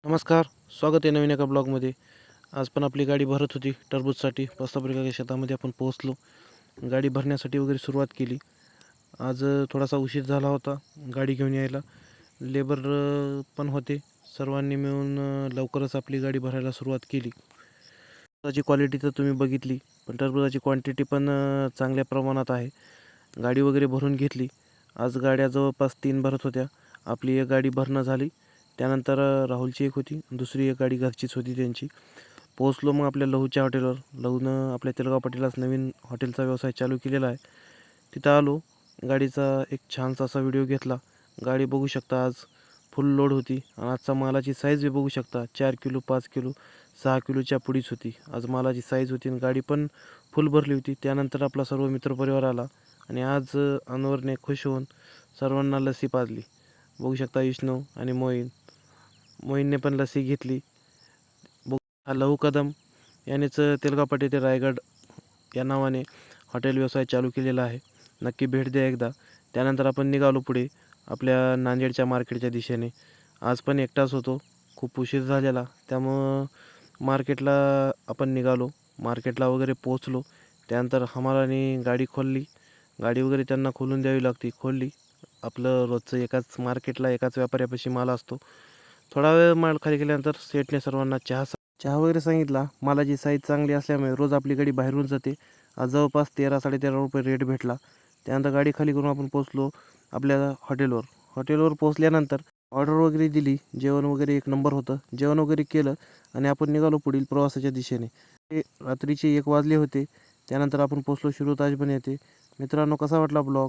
नमस्कार. स्वागत आहे नवीन एका ब्लॉगमध्ये. आज पण आपली गाडी भरत होती टरबूजसाठी. प्रस्थापिका शेतामध्ये आपण पोहोचलो. गाडी भरण्यासाठी वगैरे सुरुवात केली. आज थोडासा उशीर झाला होता गाडी घेऊन यायला. लेबर पण होते. सर्वांनी मिळून लवकरच आपली गाडी भरायला सुरुवात केली. टरबूजाची क्वालिटी तर तुम्ही बघितली, पण टरबूजाची क्वांटिटी पण चांगल्या प्रमाणात आहे. गाडी वगैरे भरून घेतली. आज गाड्या जवळपास 3 भरत होत्या. आपली एक गाडी भरणं झाली. त्यानंतर राहुलची एक होती, दुसरी एक गाडी घरचीच होती त्यांची. पोहोचलो मग आपल्या लहूच्या हॉटेलवर. लहूनं आपल्या तेलगाव पाटीलाच नवीन हॉटेलचा व्यवसाय चालू केलेला आहे. तिथं आलो. गाडीचा एक छानसा असा व्हिडिओ घेतला. गाडी बघू शकता आज फुल लोड होती आणि आजचा मालाची साईज बी बघू शकता. 4 किलो, 5 किलो, 6 किलोच्या पुढीच होती. आज मालाची साईज होती आणि गाडी पण फुल भरली होती. त्यानंतर आपला सर्व मित्रपरिवार आला आणि आज अनवरने खुश होऊन सर्वांना लस्सी पाजली. बघू शकता विष्णू आणि मोहीनने पण लस्सी घेतली. हा लहू कदम यानेच तेलगाव पाटी ते रायगड या नावाने हॉटेल व्यवसाय चालू केलेला आहे. नक्की भेट द्या एकदा. त्यानंतर आपण निघालो पुढे आपल्या नांदेडच्या मार्केटच्या दिशेने. आज पण एकटाच होतो. खूप उशीर झालेला, त्यामुळं मार्केटला आपण निघालो. मार्केटला वगैरे पोहोचलो. त्यानंतर हमालाने गाडी खोलली. गाडी वगैरे त्यांना खोलून द्यावी लागते. खोलली. आपलं रोजचं एकाच मार्केटला एकाच व्यापाऱ्यापाशी माल असतो. थोडा वेळ माल खाली केल्यानंतर सेठने सर्वांना चहा वगैरे सांगितला. मालाची साईज चांगली असल्यामुळे रोज आपली गाडी बाहेरून जाते. आज जवळपास 13-13.5 रुपये रेट भेटला. त्यानंतर गाडी खाली करून आपण पोहोचलो आपल्या हॉटेलवर. हॉटेलवर पोहोचल्यानंतर ऑर्डर वगैरे दिली. जेवण वगैरे एक नंबर होतं. जेवण वगैरे केलं आणि आपण निघालो पुढील प्रवासाच्या दिशेने. रात्रीचे 1 वाजले होते. त्यानंतर आपण पोहोचलो शिरूर ताजबन येथे. मित्रांनो, कसा वाटला ब्लॉग?